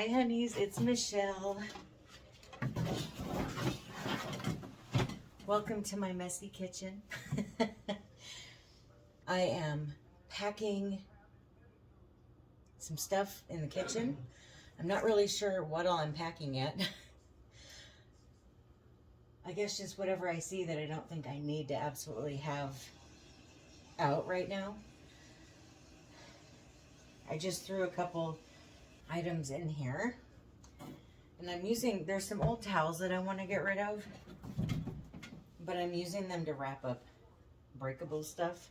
Hi honeys, it's Michelle. Welcome to my messy kitchen. I am packing some stuff in the kitchen. I'm not really sure what all I'm packing yet. I guess just whatever I see that I don't think I need to absolutely have out right now. I just threw a couple items in here. And I'm using, there's some old towels that I want to get rid of, but I'm using them to wrap up breakable stuff.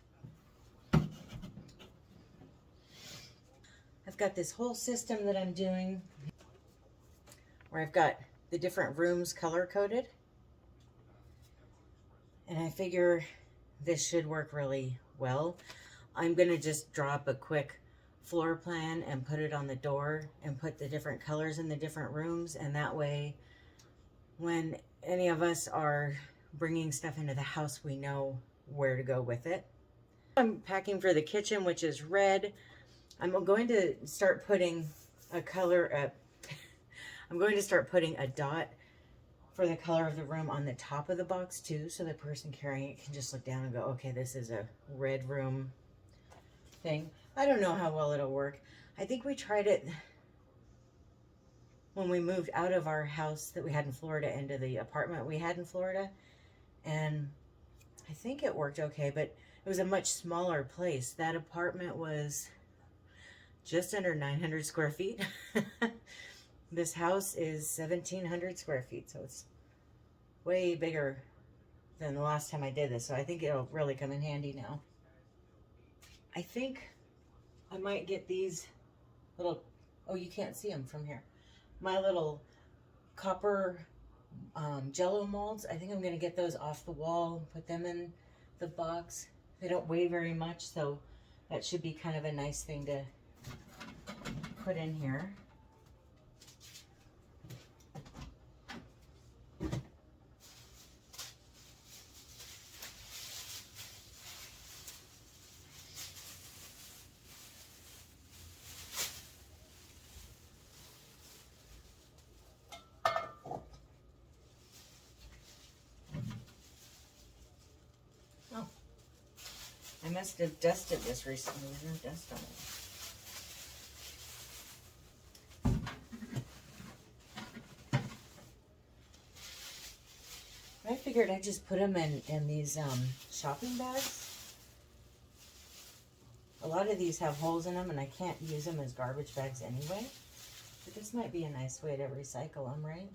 I've got this whole system that I'm doing where I've got the different rooms color coded. And I figure this should work really well. I'm going to just draw up a quick floor plan and put it on the door and put the different colors in the different rooms, and that way when any of us are bringing stuff into the house, we know where to go with it. I'm packing for the kitchen, which is red. I'm going to start putting a color I'm going to start putting a dot for the color of the room on the top of the box too, so the person carrying it can just look down and go, okay, this is a red room thing. I don't know how well it'll work. I think we tried it when we moved out of our house that we had in Florida into the apartment we had in Florida, and I think it worked okay, but it was a much smaller place. That apartment was just under 900 square feet. This house is 1,700 square feet, so it's way bigger than the last time I did this, so I think it'll really come in handy now. I think I might get these little, oh, you can't see them from here. My little copper Jello molds, I think I'm going to get those off the wall, put them in the box. They don't weigh very much, so that should be kind of a nice thing to put in here. I must have dusted this recently. There's no dust on it. I figured I'd just put them in these shopping bags. A lot of these have holes in them, and I can't use them as garbage bags anyway. But this might be a nice way to recycle them, right?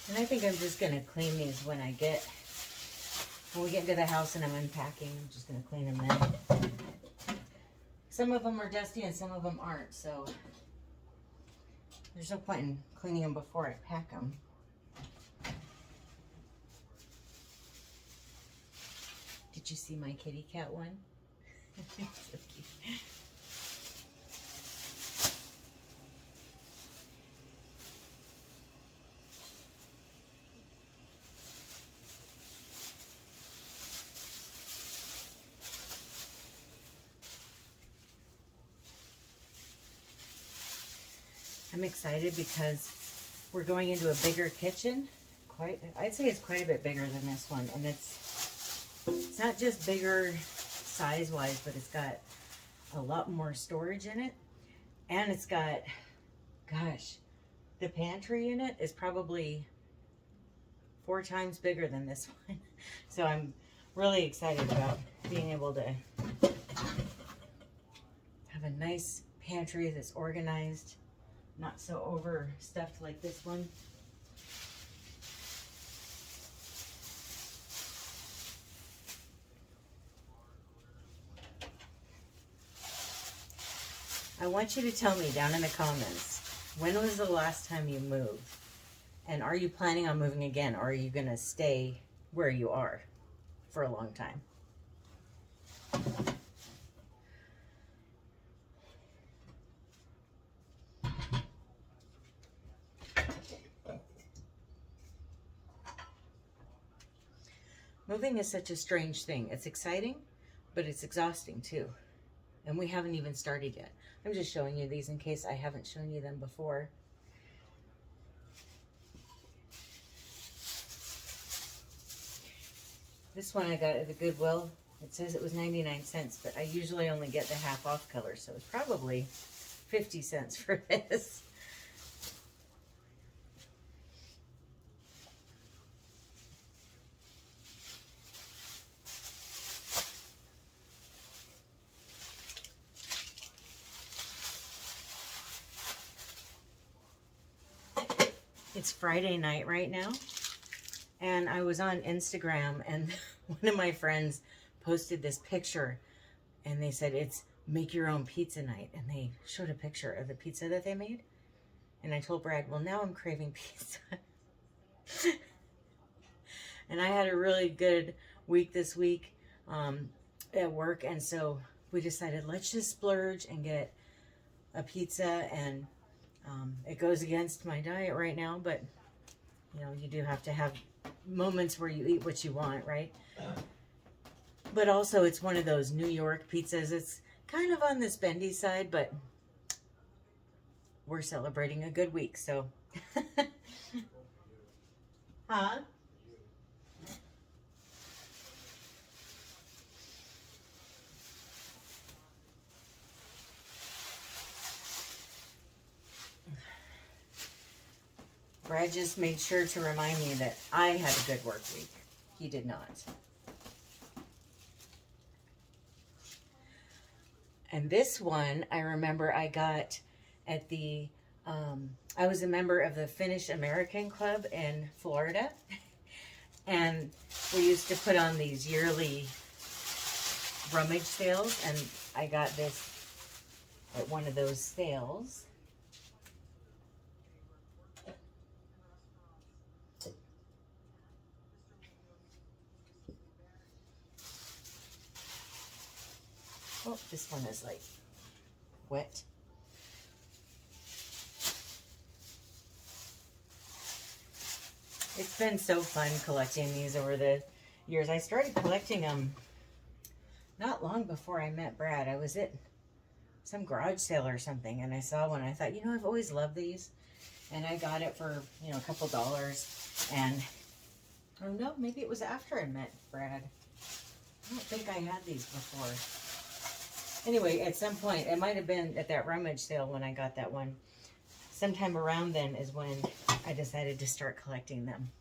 And I think I'm just going to clean these when we get into the house and I'm unpacking. I'm just going to clean them then. Some of them are dusty and some of them aren't, so there's no point in cleaning them before I pack them. Did you see my kitty cat one? So cute. I'm excited because we're going into a bigger kitchen. I'd say it's quite a bit bigger than this one, and it's not just bigger size-wise, but it's got a lot more storage in it, and it's got, gosh, the pantry in it is probably 4 times bigger than this one. So I'm really excited about being able to have a nice pantry that's organized, not so overstuffed like this one. I want you to tell me down in the comments, when was the last time you moved? And are you planning on moving again, or are you going to stay where you are for a long time? Moving is such a strange thing. It's exciting, but it's exhausting too. And we haven't even started yet. I'm just showing you these in case I haven't shown you them before. This one I got at the Goodwill. It says it was 99 cents, but I usually only get the half off color, so it's probably 50 cents for this. It's Friday night right now, and I was on Instagram, and one of my friends posted this picture, and they said it's make your own pizza night, and they showed a picture of the pizza that they made, and I told Brad, well, now I'm craving pizza. And I had a really good week this week at work, and so we decided let's just splurge and get a pizza, and it goes against my diet right now, but you know, you do have to have moments where you eat what you want, right? But also it's one of those New York pizzas. It's kind of on the spendy side, but we're celebrating a good week, so. Huh? Brad just made sure to remind me that I had a good work week. He did not. And this one, I remember I got at the, I was a member of the Finnish American Club in Florida. And we used to put on these yearly rummage sales. And I got this at one of those sales. Oh, this one is like wet. It's been so fun collecting these over the years. I started collecting them not long before I met Brad. I was at some garage sale or something, and I saw one. I thought, you know, I've always loved these. And I got it for, you know, a couple dollars. And, oh no, maybe it was after I met Brad. I don't think I had these before. Anyway, at some point, it might have been at that rummage sale when I got that one. Sometime around then is when I decided to start collecting them.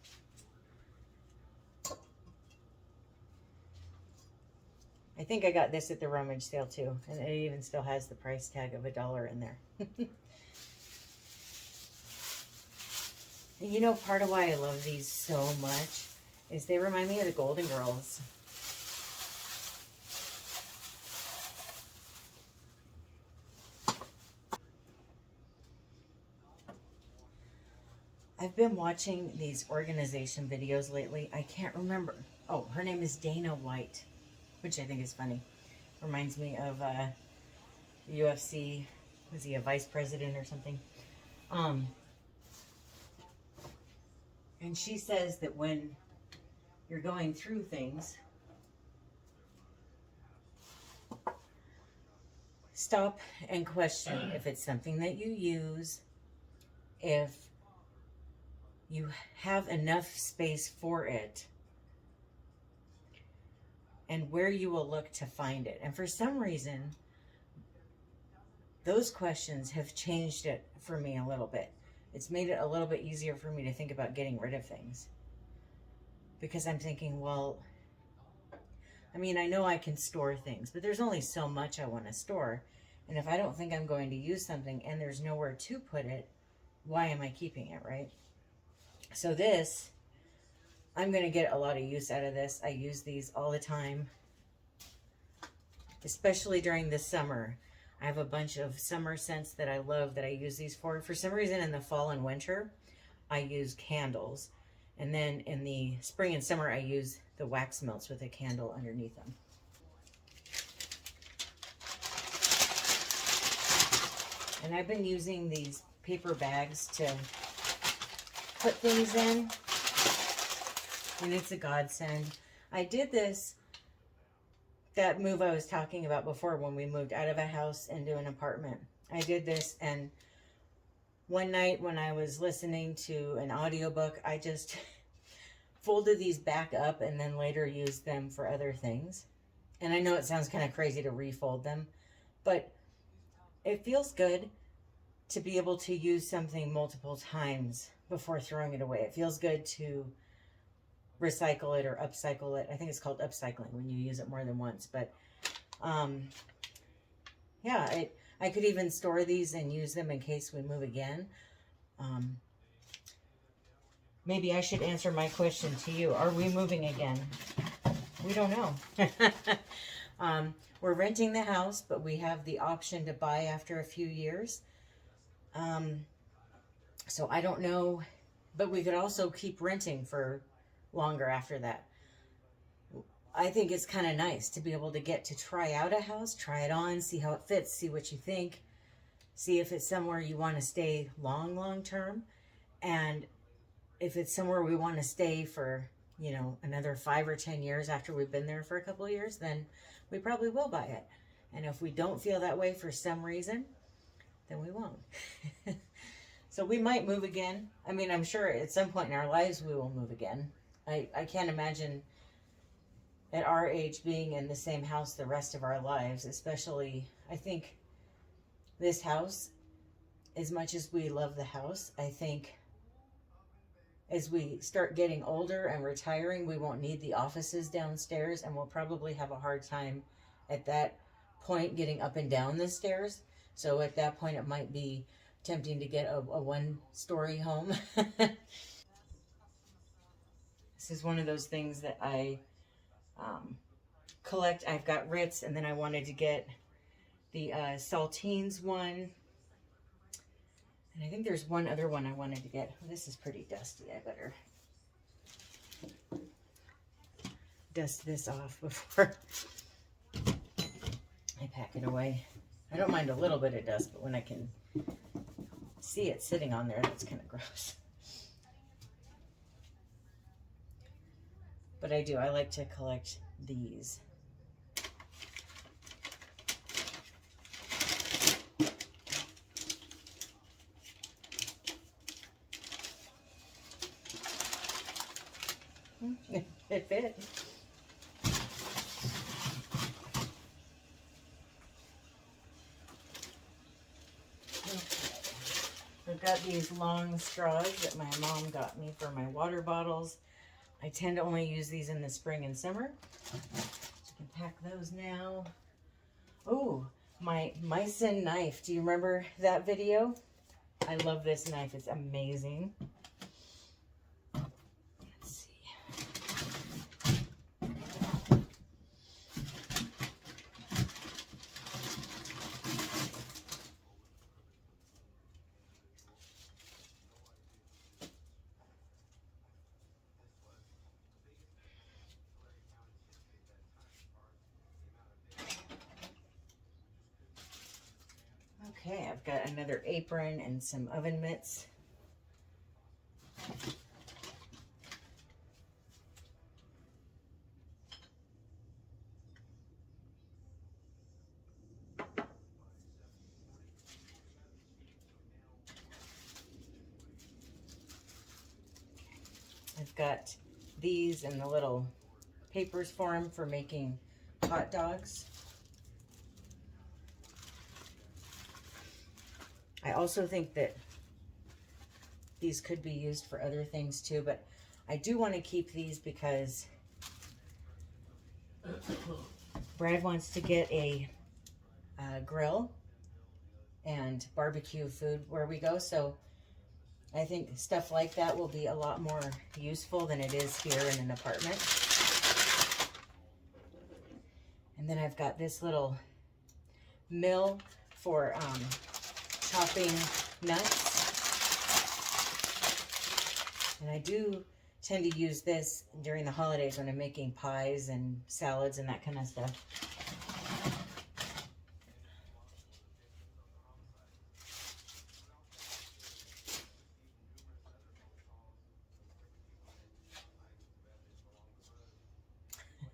I think I got this at the rummage sale too, and it even still has the price tag of $1 in there. And you know, part of why I love these so much is they remind me of the Golden Girls. I've been watching these organization videos lately. I can't remember. Oh, her name is Dana White, which I think is funny. Reminds me of the UFC. Was he a vice president or something? And she says that when you're going through things, stop and question if it's something that you use, if you have enough space for it, and where you will look to find it. And for some reason, those questions have changed it for me a little bit. It's made it a little bit easier for me to think about getting rid of things. Because I'm thinking, well, I mean, I know I can store things, but there's only so much I want to store. And if I don't think I'm going to use something and there's nowhere to put it, why am I keeping it, right? So this, I'm going to get a lot of use out of this. I use these all the time, especially during the summer. I have a bunch of summer scents that I love that I use these for. For some reason in the fall and winter, I use candles. And then in the spring and summer, I use the wax melts with a candle underneath them. And I've been using these paper bags to put things in, and it's a godsend. I did this that move I was talking about before, when we moved out of a house into an apartment. I did this, and one night when I was listening to an audiobook, I just folded these back up and then later used them for other things. And I know it sounds kind of crazy to refold them, but it feels good to be able to use something multiple times before throwing it away. It feels good to recycle it or upcycle it. I think it's called upcycling when you use it more than once. But yeah, I could even store these and use them in case we move again. Maybe I should answer my question to you. Are we moving again? We don't know. We're renting the house, but we have the option to buy after a few years. So I don't know, but we could also keep renting for longer after that. I think it's kind of nice to be able to get to try out a house, try it on, see how it fits, see what you think, see if it's somewhere you want to stay long term. And if it's somewhere we want to stay for, you know, another 5 or 10 years after we've been there for a couple of years, then we probably will buy it. And if we don't feel that way for some reason, then we won't. So we might move again. I mean, I'm sure at some point in our lives we will move again. I can't imagine at our age being in the same house the rest of our lives, especially, I think this house, as much as we love the house, I think as we start getting older and retiring, we won't need the offices downstairs, and we'll probably have a hard time at that point getting up and down the stairs. So at that point, it might be tempting to get a one-story home. This is one of those things that I collect. I've got Ritz, and then I wanted to get the Saltines one. And I think there's one other one I wanted to get. This is pretty dusty. I better dust this off before I pack it away. I don't mind a little bit of dust, but when I can see it sitting on there, that's kind of gross. But I do. I like to collect these. It fit. I've got these long straws that my mom got me for my water bottles. I tend to only use these in the spring and summer. So I can pack those now. Oh, my Meissen knife. Do you remember that video? I love this knife. It's amazing. Let's see. Okay, I've got another apron and some oven mitts. I've got these in the little papers for them for making hot dogs. I also think that these could be used for other things too, but I do want to keep these because Brad wants to get a grill and barbecue food where we go, so I think stuff like that will be a lot more useful than it is here in an apartment. And then I've got this little mill for chopping nuts. And I do tend to use this during the holidays when I'm making pies and salads and that kind of stuff.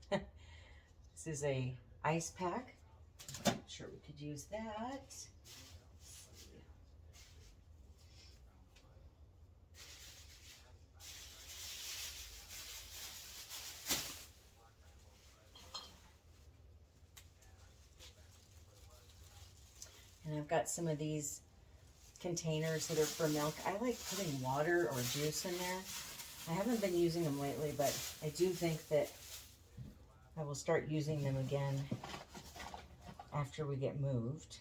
This is a ice pack. I'm sure we could use that. And I've got some of these containers that are for milk. I like putting water or juice in there. I haven't been using them lately, but I do think that I will start using them again after we get moved.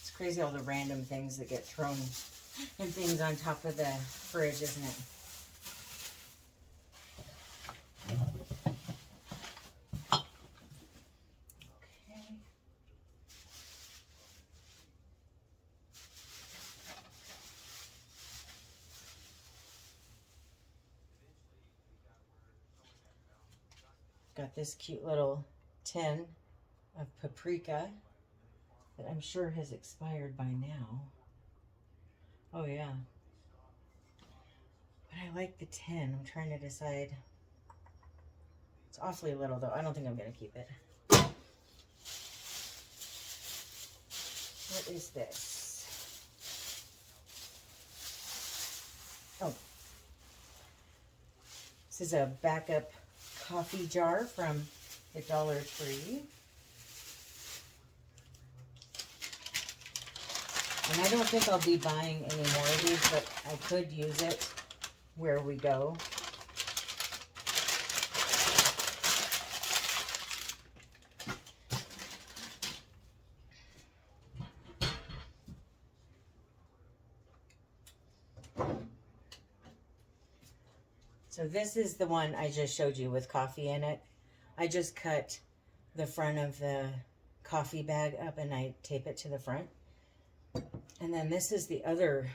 It's crazy all the random things that get thrown and things on top of the fridge, isn't it? Got this cute little tin of paprika that I'm sure has expired by now. Oh yeah. But I like the tin. I'm trying to decide. It's awfully little though. I don't think I'm going to keep it. What is this? Oh. This is a backup coffee jar from the Dollar Tree. And I don't think I'll be buying any more of these, but I could use it where we go. So this is the one I just showed you with coffee in it. I just cut the front of the coffee bag up and I tape it to the front. And then this is the other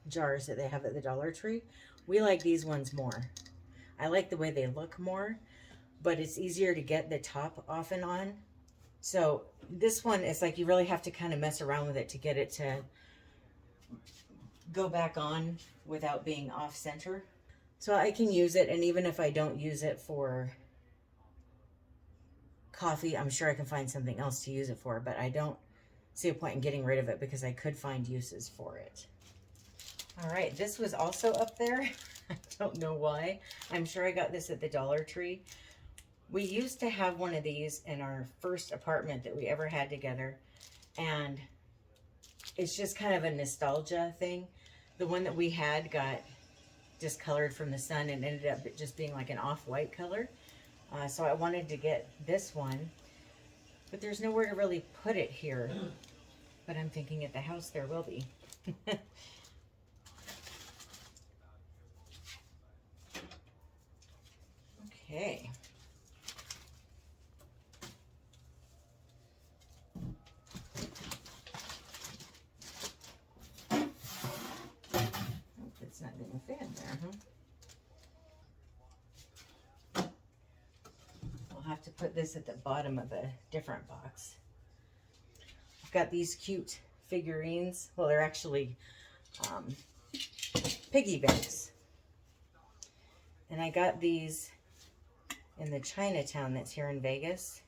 jars that they have at the Dollar Tree. We like these ones more. I like the way they look more, but it's easier to get the top off and on. So this one is like you really have to kind of mess around with it to get it to go back on without being off center. So I can use it, and even if I don't use it for coffee, I'm sure I can find something else to use it for, but I don't see a point in getting rid of it because I could find uses for it. All right, this was also up there. I don't know why. I'm sure I got this at the Dollar Tree. We used to have one of these in our first apartment that we ever had together, and it's just kind of a nostalgia thing. The one that we had got discolored from the sun and ended up just being like an off-white color. So I wanted to get this one, but there's nowhere to really put it here. But I'm thinking at the house there will be. Okay. It's not getting a fan there, huh? I'll have to put this at the bottom of a different box. I've got these cute figurines. Well, they're actually piggy banks. And I got these in the Chinatown that's here in Vegas.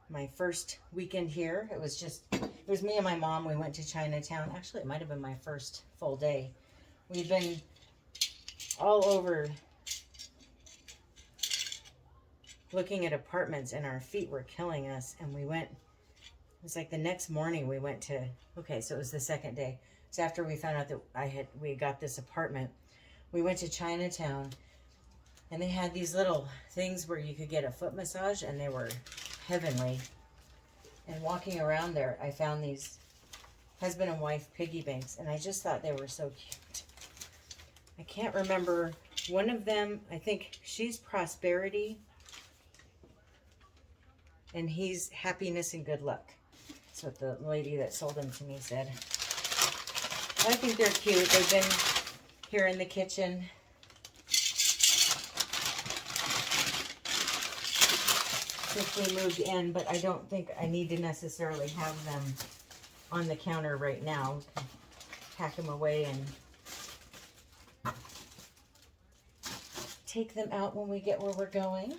My first weekend here, it was me and my mom. We went to Chinatown. Actually, it might have been my first full day. We've been all over looking at apartments and our feet were killing us. And we went, it was like the next morning we went to, okay, so it was the second day. So after we found out that we got this apartment, we went to Chinatown and they had these little things where you could get a foot massage and they were heavenly. And walking around there, I found these husband and wife piggy banks and I just thought they were so cute. I can't remember one of them. I think she's Prosperity and he's Happiness and Good Luck. That's what the lady that sold them to me said. I think they're cute. They've been here in the kitchen. Since we moved in, but I don't think I need to necessarily have them on the counter right now. Pack them away and take them out when we get where we're going.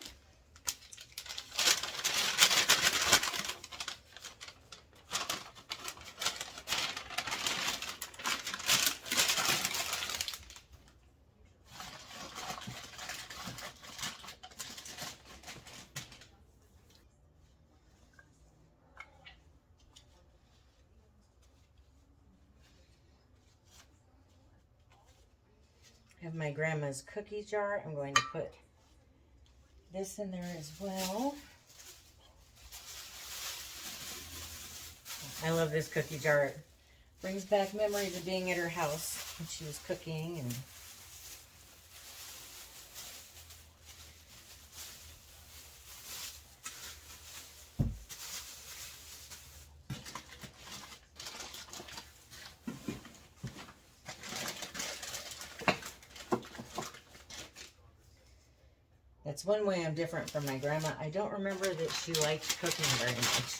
I have my grandma's cookie jar. I'm going to put this in there as well. I love this cookie jar. It brings back memories of being at her house when she was cooking. And that's one way I'm different from my grandma. I don't remember that she liked cooking very much,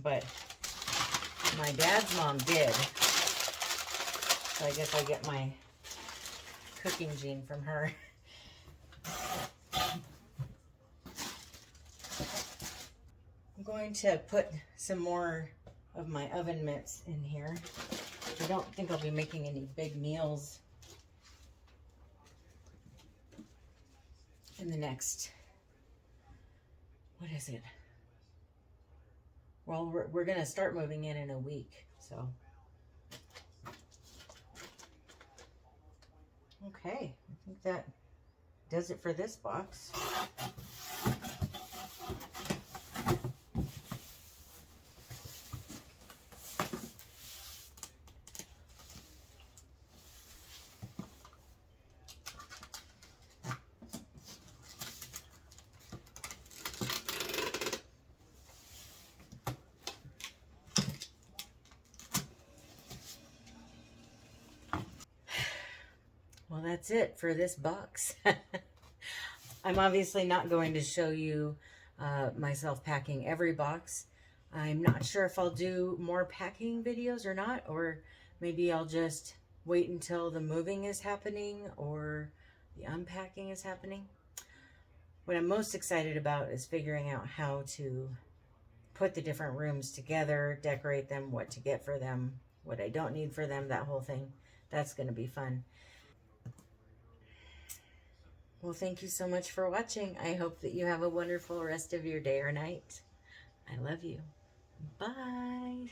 but my dad's mom did. So I guess I get my cooking gene from her. I'm going to put some more of my oven mitts in here. I don't think I'll be making any big meals in the next, what is it? Well, we're going to start moving in a week, so. Okay, I think that does it for this box. Well, that's it for this box. I'm obviously not going to show you myself packing every box. I'm not sure if I'll do more packing videos or not, or maybe I'll just wait until the moving is happening or the unpacking is happening. What I'm most excited about is figuring out how to put the different rooms together, decorate them, what to get for them, what I don't need for them, that whole thing. That's going to be fun. Well, thank you so much for watching. I hope that you have a wonderful rest of your day or night. I love you. Bye.